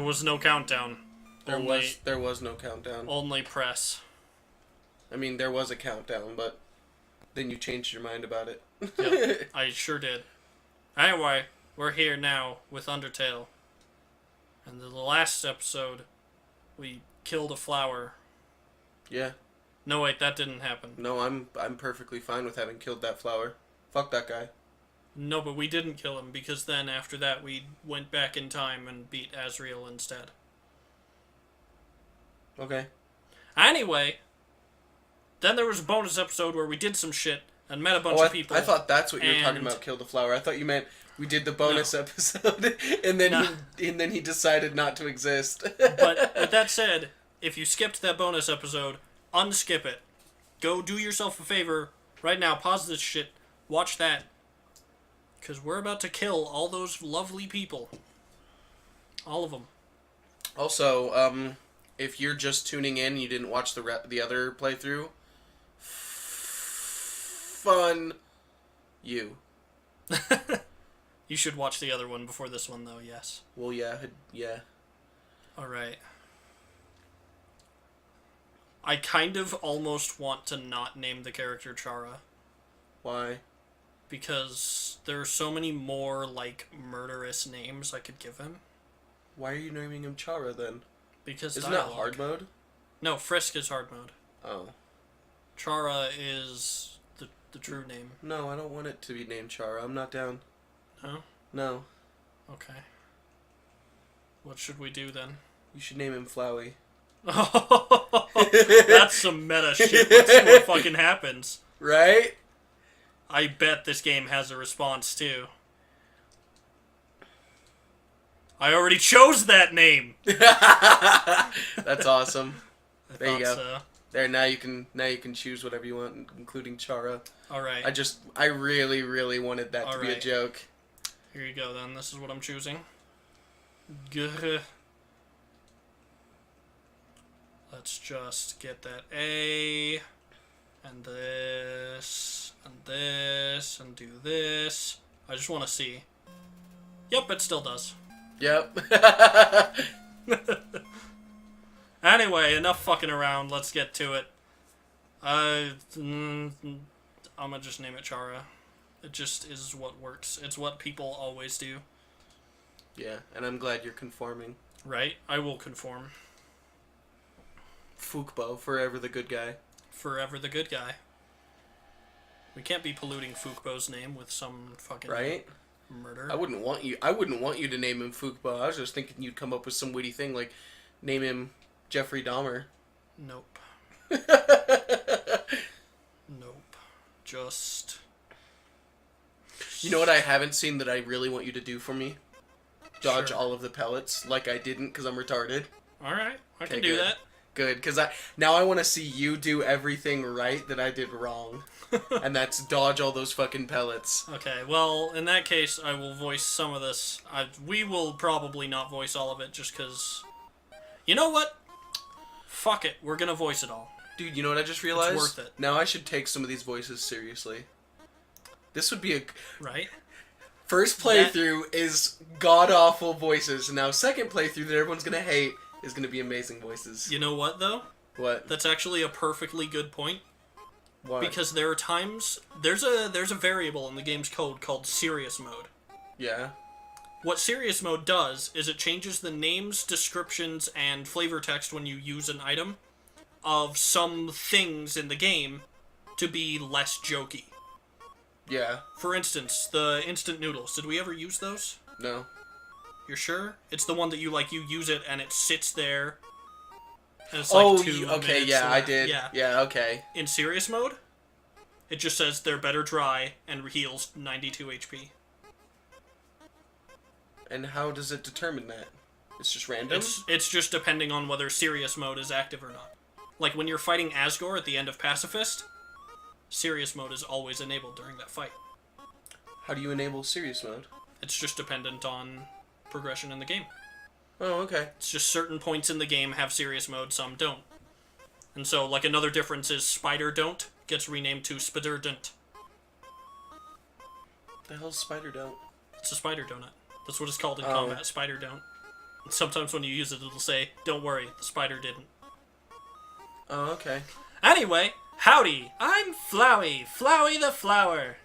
was no countdown. There was no countdown. Only press. I mean, there was a countdown, but then you changed your mind about it. Yep, I sure did. Anyway, we're here now with Undertale. And in the last episode, we killed a flower. Yeah. No, wait, that didn't happen. No, I'm perfectly fine with having killed that flower. Fuck that guy. No, but we didn't kill him, because then after that we went back in time and beat Azrael instead. Okay. Anyway, then there was a bonus episode where we did some shit and met a bunch of people. I thought that's what you were talking about, kill the flower. I thought you meant we did the bonus episode, and then he decided not to exist. But with that said, if you skipped that bonus episode, unskip it. Go do yourself a favor right now. Pause this shit. Watch that. Because we're about to kill all those lovely people. All of them. Also, if you're just tuning in and you didn't watch the other playthrough, fun you. You should watch the other one before this one, though, yes. Well, yeah. Alright. I kind of almost want to not name the character Chara. Why? Because there are so many more, murderous names I could give him. Why are you naming him Chara, then? Because Isn't that hard mode? No, Frisk is hard mode. Oh. Chara is the true name. No, I don't want it to be named Chara. I'm not down. No? No. Okay. What should we do, then? You should name him Flowey. That's some meta shit. Let's see what fucking happens. Right? I bet this game has a response, too. I already chose that name! That's awesome. There you go. So. There, now you can choose whatever you want, including Chara. Alright. I really, really wanted that to be a joke. Here you go, then. This is what I'm choosing. Gah. Let's just get that A, and this, and do this. I just want to see. Yep, it still does. Yep. Anyway, enough fucking around. Let's get to it. I'm gonna just name it Chara. It just is what works. It's what people always do. Yeah, and I'm glad you're conforming. Right? I will conform. Fukbo, forever the good guy. Forever the good guy. We can't be polluting Fukbo's name with some fucking murder. I wouldn't want you to name him Fukbo. I was just thinking you'd come up with some witty thing like name him Jeffrey Dahmer. Nope. Nope. Just... You know what I haven't seen that I really want you to do for me? Dodge all of the pellets like I didn't because I'm retarded. Alright, I can do that. Good, because now I want to see you do everything right that I did wrong. And that's dodge all those fucking pellets. Okay, well, in that case, I will voice some of this. We will probably not voice all of it just because... You know what? Fuck it, we're gonna voice it all. Dude, you know what I just realized? It's worth it. Now I should take some of these voices seriously. This would be a... Right? First playthrough is god-awful voices. Now second playthrough that everyone's gonna hate is gonna be amazing voices. You know what, though? What? That's actually a perfectly good point. Why? Because there are times... There's a variable in the game's code called serious mode. Yeah. What serious mode does is it changes the names, descriptions, and flavor text when you use an item of some things in the game to be less jokey. Yeah. For instance, the instant noodles. Did we ever use those? No. You're sure? It's the one that you use it and it sits there. And it's okay, yeah, left. I did. Yeah. Yeah, okay. In serious mode, it just says they're better dry and heals 92 HP. And how does it determine that? It's just random? It's just depending on whether serious mode is active or not. Like when you're fighting Asgore at the end of Pacifist, serious mode is always enabled during that fight. How do you enable serious mode? It's just dependent on progression in the game. Oh, okay. It's just certain points in the game have serious mode, some don't. And so, like, another difference is Spider Don't gets renamed to Spider Don't. The hell's Spider Don't? It's a spider donut. That's what it's called in combat, Spider Don't. Sometimes when you use it, it'll say, "Don't worry, the spider didn't." Oh, okay. Anyway, howdy, I'm Flowey, Flowey the Flower.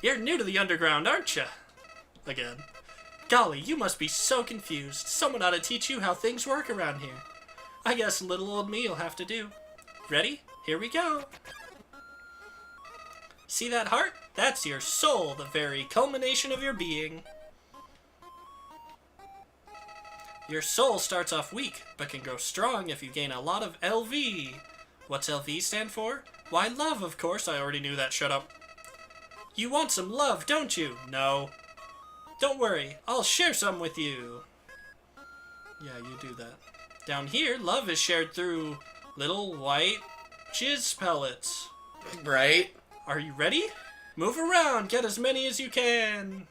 You're new to the underground, aren't you? Again. Golly, you must be so confused. Someone ought to teach you how things work around here. I guess little old me'll have to do. Ready? Here we go. See that heart? That's your soul, the very culmination of your being. Your soul starts off weak, but can grow strong if you gain a lot of LV. What's LV stand for? Why, love, of course. I already knew that. Shut up. You want some love, don't you? No. Don't worry, I'll share some with you. Yeah, you do that. Down here, love is shared through little white jizz pellets. Right? Are you ready? Move around, get as many as you can.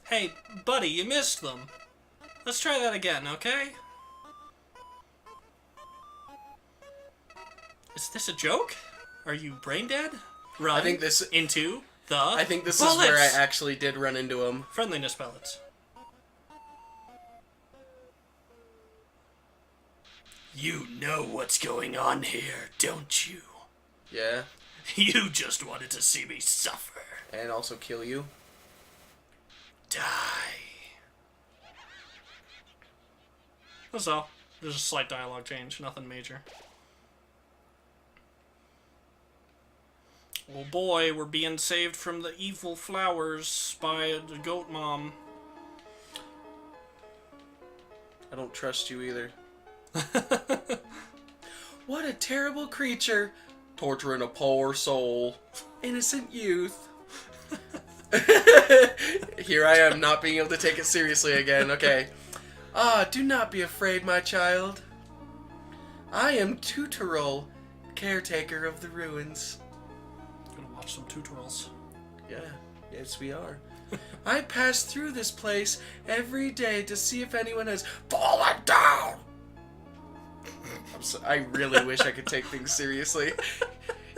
Hey, buddy, you missed them. Let's try that again, okay? Is this a joke? Are you brain dead? Run I think this into the I think this bullets. is where I actually did run into him. Friendliness pellets. You know what's going on here, don't you? Yeah. You just wanted to see me suffer. And also kill you. Die. That's all. There's a slight dialogue change, nothing major. Oh boy, we're being saved from the evil flowers by the goat mom. I don't trust you either. What a terrible creature. Torturing a poor soul. Innocent youth. Here I am not being able to take it seriously again. Okay. Do not be afraid, my child. I am Tutorol, caretaker of the ruins. Gonna watch some tutorials. Yeah, yes we are. I pass through this place every day to see if anyone has fallen down. I really wish I could take things seriously.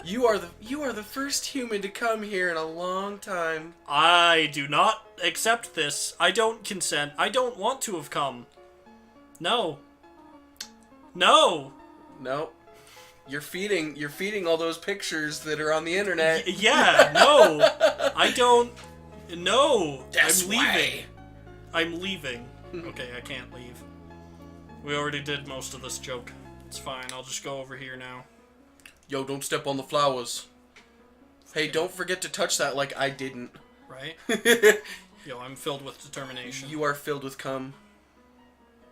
You are the first human to come here in a long time. I do not accept this. I don't consent. I don't want to have come. No. No. Nope. You're feeding all those pictures that are on the internet. Yeah, no. I don't. No. This I'm leaving. way. I'm leaving. Okay, I can't leave. We already did most of this joke. It's fine. I'll just go over here now. Yo, don't step on the flowers. Hey, don't forget to touch that like I didn't. Right? Yo, I'm filled with determination. You are filled with cum.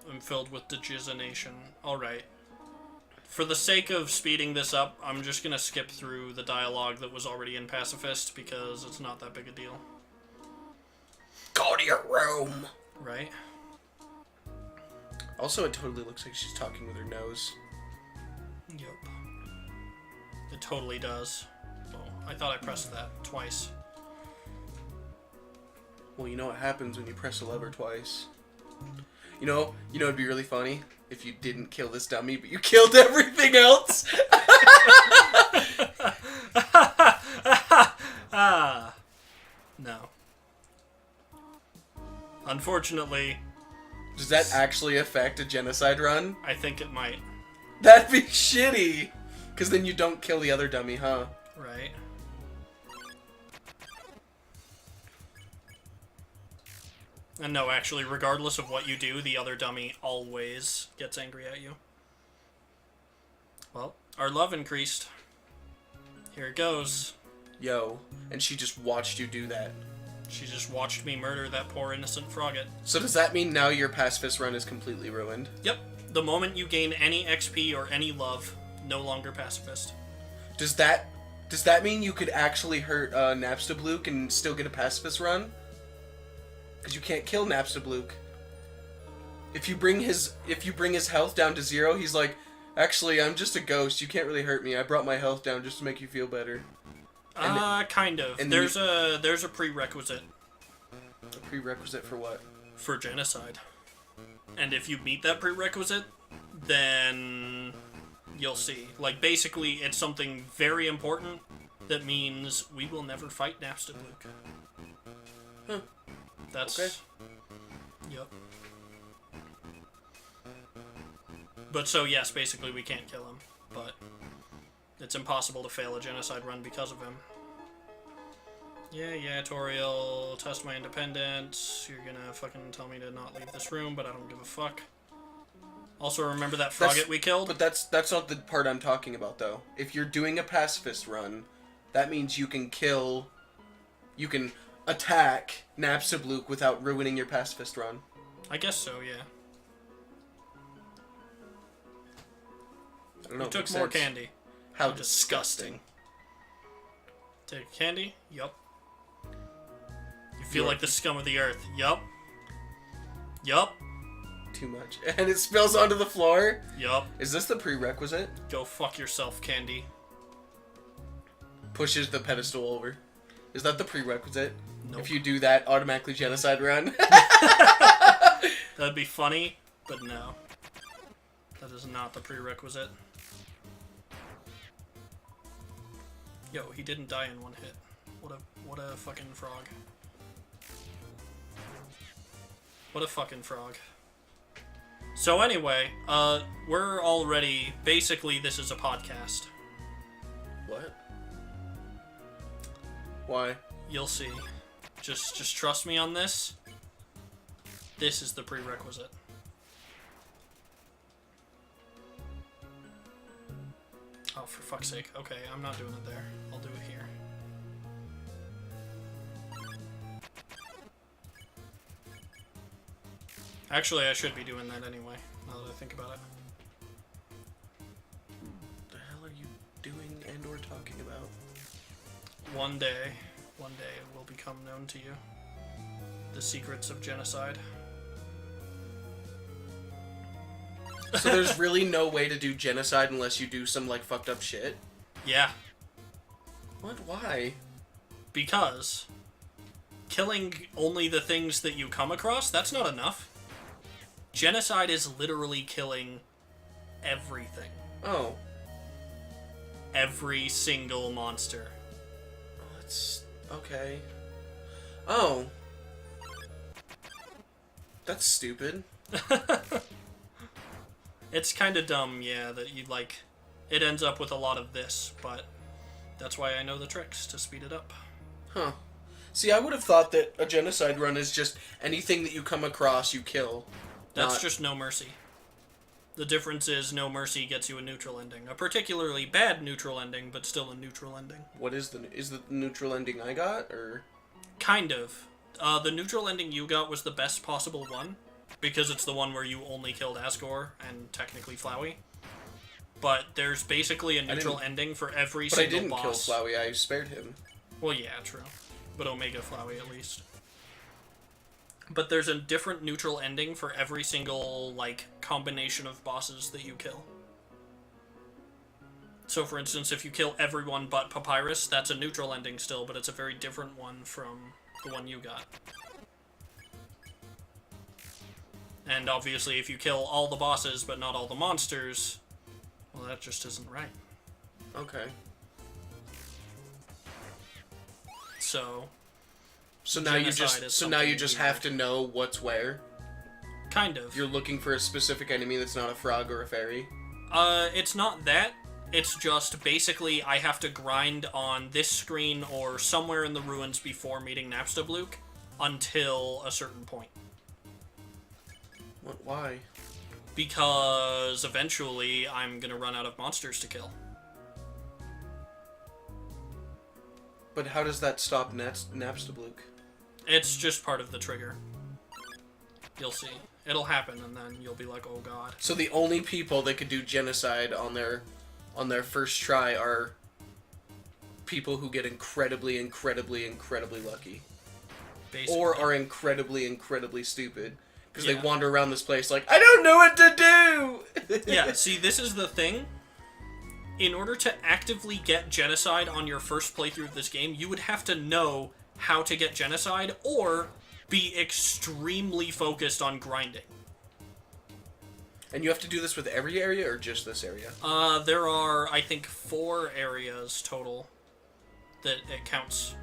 I'm filled with dejizination. Alright. For the sake of speeding this up, I'm just gonna skip through the dialogue that was already in Pacifist because it's not that big a deal. Go to your room. Right? Also, it totally looks like she's talking with her nose. Yup. It totally does. Oh, I thought I pressed that twice. Well, you know what happens when you press a lever twice. You know it'd be really funny if you didn't kill this dummy, but you killed everything else. No. Unfortunately, Does that actually affect a genocide run? I think it might. That'd be shitty. Because then you don't kill the other dummy, huh? Right. And no, actually, regardless of what you do, the other dummy always gets angry at you. Well, our love increased. Here it goes. Yo. And she just watched you do that. She just watched me murder that poor innocent frogget. So does that mean now your pacifist run is completely ruined? Yep. The moment you gain any XP or any love, no longer pacifist. Does that mean you could actually hurt Napstablook and still get a pacifist run? Because you can't kill Napstablook. If you bring his health down to 0, he's like, actually, I'm just a ghost. You can't really hurt me. I brought my health down just to make you feel better. Kind of. and There's a prerequisite. A prerequisite for what? For genocide. And if you meet that prerequisite, then you'll see. Like, basically, it's something very important that means we will never fight Napstablook. Huh. That's... Okay. Yep. But so, yes, basically we can't kill him. But it's impossible to fail a genocide run because of him. Yeah, Toriel, test my independence. You're gonna fucking tell me to not leave this room, but I don't give a fuck. Also, remember that frogget we killed? But that's not the part I'm talking about, though. If you're doing a pacifist run, that means you can kill... You can attack Napstablook without ruining your pacifist run. I guess so, yeah. I don't know. You took more candy. How disgusting. Take candy? Yup. You feel like the scum of the earth. Yup. Yup. Too much. And it spills onto the floor? Yup. Is this the prerequisite? Go fuck yourself, candy. Pushes the pedestal over. Is that the prerequisite? Nope. If you do that, automatically genocide run? That'd be funny, but no. That is not the prerequisite. Yo, he didn't die in one hit. What a fucking frog. What a fucking frog. So anyway, we're already... Basically, this is a podcast. What? Why? You'll see. Just trust me on this. This is the prerequisite. Oh, for fuck's sake. Okay, I'm not doing it there. I'll do it here. Actually, I should be doing that anyway, now that I think about it. What the hell are you doing and or talking about? One day it will become known to you. The secrets of genocide. So there's really no way to do genocide unless you do some, like, fucked up shit? Yeah. What? Why? Because killing only the things that you come across, that's not enough. Genocide is literally killing everything. Oh. Every single monster. That's... okay. Oh. That's stupid. It's kind of dumb, yeah, that you, like... It ends up with a lot of this, but that's why I know the tricks to speed it up. Huh. See, I would have thought that a genocide run is just anything that you come across, you kill. That's just No Mercy. The difference is No Mercy gets you a neutral ending. A particularly bad neutral ending, but still a neutral ending. What is the neutral ending I got, or? Kind of. The neutral ending you got was the best possible one, because it's the one where you only killed Asgore and technically Flowey. But there's basically a neutral ending for every single boss. But I didn't kill Flowey, I spared him. Well, yeah, true. But Omega Flowey, at least. But there's a different neutral ending for every single, like, combination of bosses that you kill. So, for instance, if you kill everyone but Papyrus, that's a neutral ending still, but it's a very different one from the one you got. And obviously, if you kill all the bosses but not all the monsters, well, that just isn't right. Okay. So now you just have to know what's where. Kind of. You're looking for a specific enemy that's not a frog or a fairy. It's not that. It's just basically I have to grind on this screen or somewhere in the ruins before meeting Napstablook until a certain point. What? Why? Because eventually I'm gonna run out of monsters to kill. But how does that stop Napstablook? It's just part of the trigger. You'll see. It'll happen, and then you'll be like, oh god. So the only people that could do genocide on their first try are people who get incredibly, incredibly, incredibly lucky. Basically. Or are incredibly, incredibly stupid. Because they wander around this place like, I don't know what to do! Yeah, see, this is the thing. In order to actively get genocide on your first playthrough of this game, you would have to know how to get genocide or be extremely focused on grinding. And you have to do this with every area or just this area? There are, I think, 4 areas total that it counts.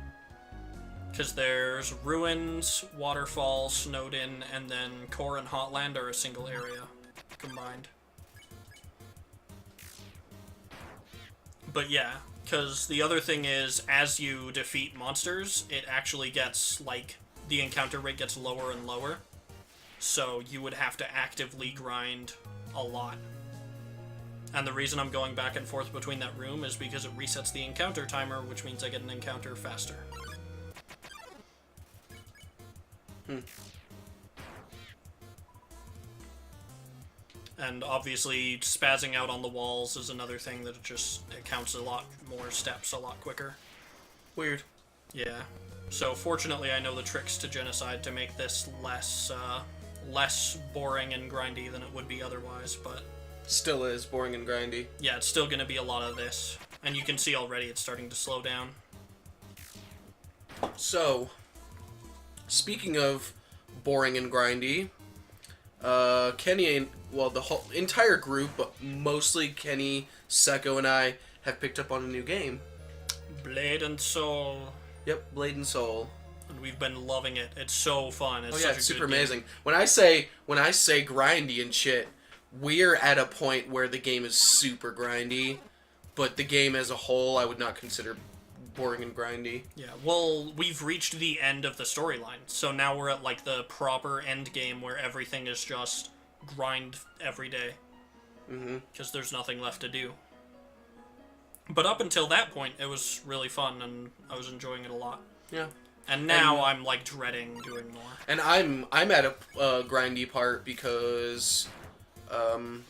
Because there's Ruins, Waterfall, Snowden, and then Core and Hotland are a single area combined. But yeah, because the other thing is, as you defeat monsters, it actually gets, like, the encounter rate gets lower and lower. So you would have to actively grind a lot. And the reason I'm going back and forth between that room is because it resets the encounter timer, which means I get an encounter faster. And obviously, spazzing out on the walls is another thing that it counts a lot more steps a lot quicker. Weird. Yeah. So fortunately, I know the tricks to Genocide to make this less boring and grindy than it would be otherwise, but... Still is boring and grindy. Yeah, it's still going to be a lot of this. And you can see already it's starting to slow down. So, speaking of boring and grindy, Kenny and, well, the whole entire group, but mostly Kenny, Seko, and I have picked up on a new game. Blade and Soul. Yep, Blade and Soul. And we've been loving it. It's so fun. It's it's super amazing. When I say grindy and shit, we're at a point where the game is super grindy, but the game as a whole I would not consider boring and grindy. Yeah, well, we've reached the end of the storyline, so now we're at, like, the proper end game where everything is just grind every day. Because there's nothing left to do. But up until that point, it was really fun, and I was enjoying it a lot. Yeah. And now I'm, like, dreading doing more. And I'm at a grindy part because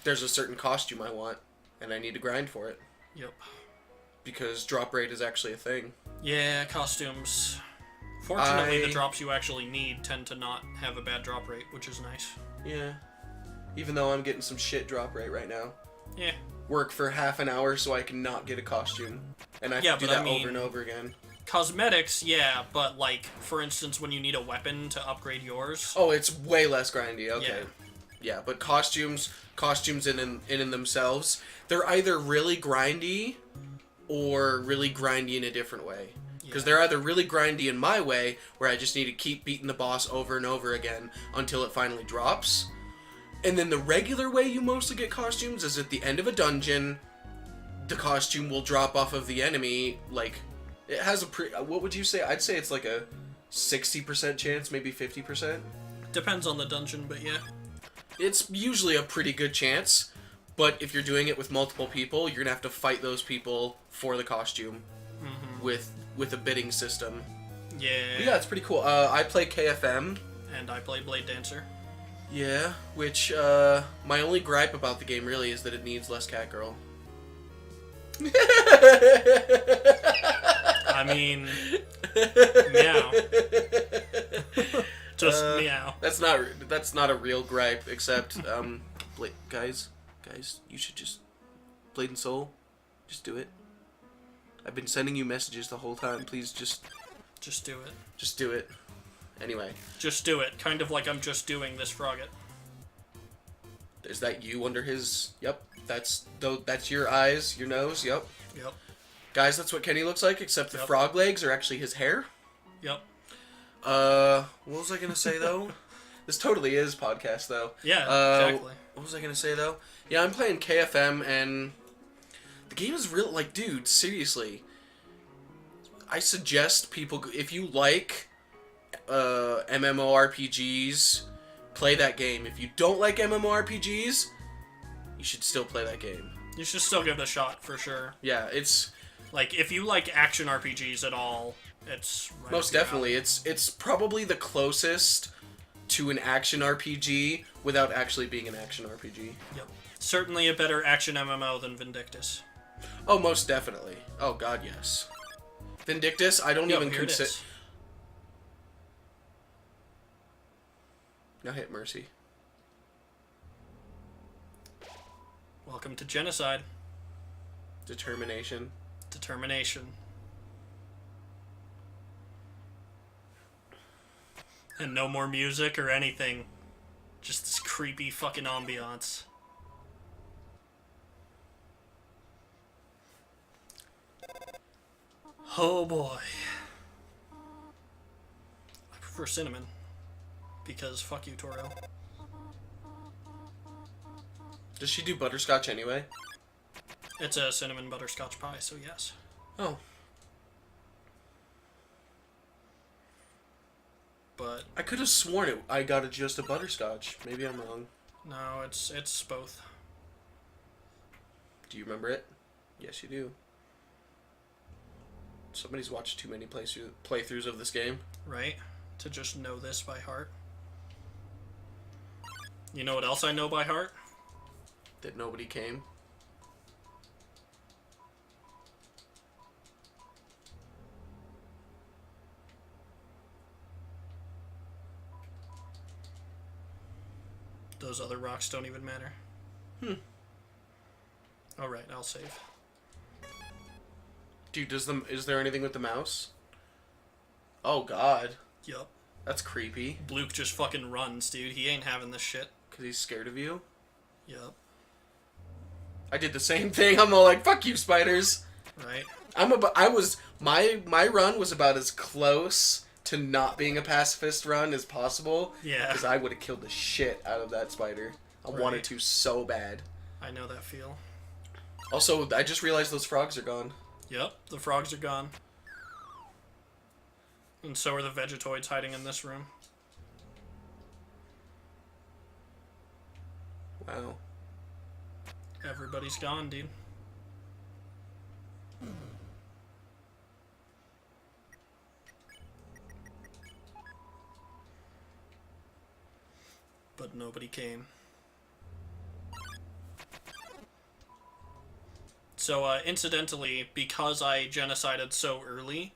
there's a certain costume I want, and I need to grind for it. Yep. Because drop rate is actually a thing. Yeah, costumes. Fortunately, the drops you actually need tend to not have a bad drop rate, which is nice. Yeah. Even though I'm getting some shit drop rate right now. Yeah. Work for half an hour so I can not get a costume. And I have to do that over and over again. Cosmetics, yeah, but, like, for instance, when you need a weapon to upgrade yours... Oh, it's way less grindy, okay. Yeah, but costumes in themselves, they're either really grindy or really grindy in a different way. Because they're either really grindy in my way, where I just need to keep beating the boss over and over again until it finally drops. And then the regular way you mostly get costumes is at the end of a dungeon, the costume will drop off of the enemy, like, it has a what would you say? I'd say it's like a 60% chance, maybe 50%. Depends on the dungeon, but yeah. It's usually a pretty good chance, but if you're doing it with multiple people, you're gonna have to fight those people for the costume with a bidding system. Yeah. But yeah, it's pretty cool. I play KFM. And I play Blade Dancer. Yeah, which, my only gripe about the game really is that it needs less Catgirl. I mean, meow. Just meow. That's not a real gripe, except, guys, you should just, Blade and Soul, just do it. I've been sending you messages the whole time, please just do it. Just do it. Anyway. Just do it, kind of like I'm just doing this Frogget. Is that you under his, yep, that's your eyes, your nose, yep. Yep. Guys, that's what Kenny looks like, except the frog legs are actually his hair. Yep. What was I gonna say, though? This totally is podcast, though. Yeah, exactly. What was I gonna say, though? Yeah, I'm playing KFM, and the game is real, like, dude, seriously. I suggest people, if you like MMORPGs, play that game. If you don't like MMORPGs, you should still play that game. You should still give it a shot, for sure. Yeah, it's... Like, if you like action RPGs at all, it's... Right most definitely. It's probably the closest to an action RPG without actually being an action RPG. Yep. Certainly a better action MMO than Vindictus. Oh, most definitely. Oh, God, yes. Vindictus, I don't even consider... Now hit Mercy. Welcome to Genocide. Determination. And no more music or anything. Just this creepy fucking ambiance. Oh boy. for cinnamon. Because fuck you, Toriel. Does she do butterscotch anyway? It's a cinnamon butterscotch pie, so yes. Oh. But I could have sworn I got it just a butterscotch. Maybe I'm wrong. no, it's both. Do you remember it? Yes, you do. Somebody's watched too many playthroughs of this game. Right? To just know this by heart. You know what else I know by heart? That nobody came. Those other rocks don't even matter. Alright, I'll save. Dude, is there anything with the mouse? Oh god. Yup. That's creepy. Luke just fucking runs, dude. He ain't having this shit. Cause he's scared of you? Yup. I did the same thing. I'm all like, fuck you, spiders. Right? My run was about as close to not being a pacifist run as possible. Yeah. Because I would have killed the shit out of that spider. I wanted to so bad. I know that feel. Also, I just realized those frogs are gone. Yep, the frogs are gone. And so are the Vegetoids hiding in this room. Wow. Everybody's gone, dude. But nobody came. So, incidentally, because I genocided so early,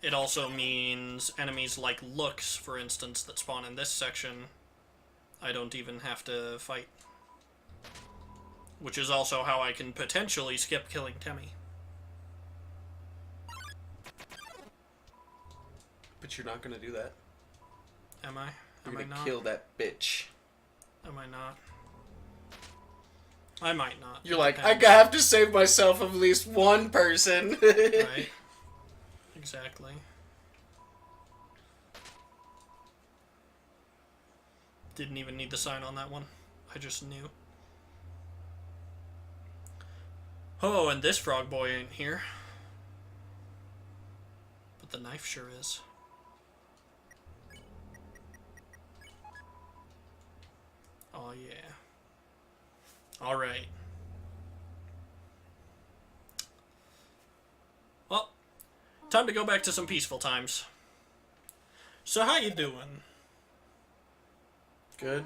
it also means enemies like looks, for instance, that spawn in this section, I don't even have to fight. Which is also how I can potentially skip killing Temmie. But you're not gonna do that. Am I? You're Am I gonna not? kill that bitch. Am I not? I might not. You're like, I have to save myself of at least one person. Right. Exactly. Didn't even need the sign on that one. I just knew. Oh, and this frog boy ain't here. But the knife sure is. Oh, yeah. Alright. Well, time to go back to some peaceful times. So how you doing? Good.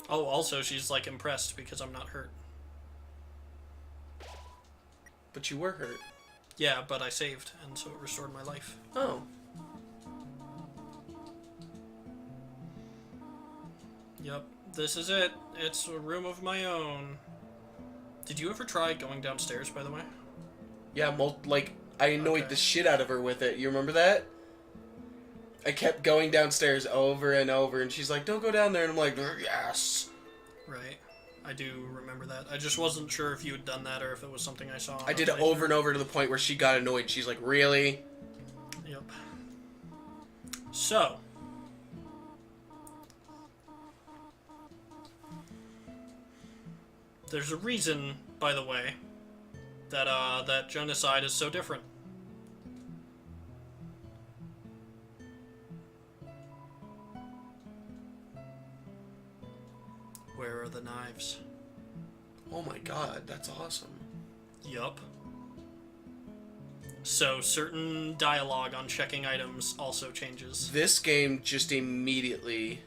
Oh, also she's like impressed because I'm not hurt. But you were hurt. Yeah, but I saved, and so it restored my life. Oh. Yep, this is it. It's a room of my own. Did you ever try going downstairs, by the way? Yeah, I annoyed the shit out of her with it. You remember that? I kept going downstairs over and over, and she's like, don't go down there. And I'm like, yes. Right. I do remember that. I just wasn't sure if you had done that or if it was something I saw. I did it over and over to the point where she got annoyed. She's like, really? Yep. So. There's a reason, by the way, that that genocide is so different. Where are the knives? Oh my god, that's awesome. Yup. So certain dialogue on checking items also changes. This game just immediately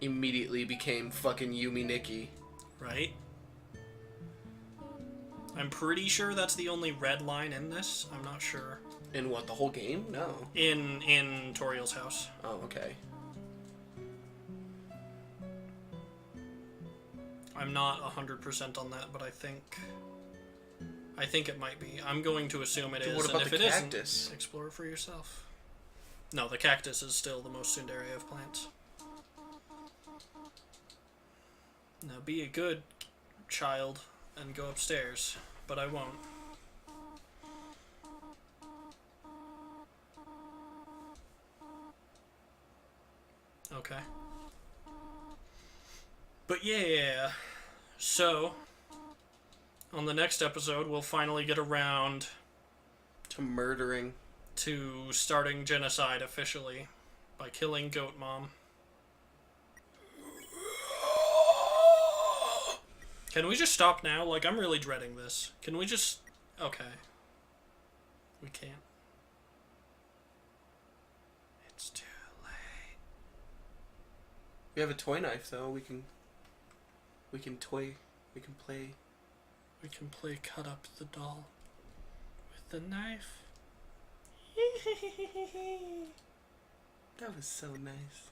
became fucking Yumi Nikki. Right? I'm pretty sure that's the only red line in this. I'm not sure. In what, the whole game? No. In Toriel's house. Oh, okay. I'm not 100% on that, but I think it might be. I'm going to assume it is. What about and if the it cactus? isn't, explore for yourself. No, the cactus is still the most tsundere of plants. Now be a good child and go upstairs, but I won't. Okay. But yeah, so on the next episode, we'll finally get around To murdering. to starting genocide officially by killing Goat Mom. Can we just stop now? Like, I'm really dreading this. Can we just... Okay. We can't. It's too late. We have a toy knife though. We can play. We can play cut up the doll with the knife. That was so nice.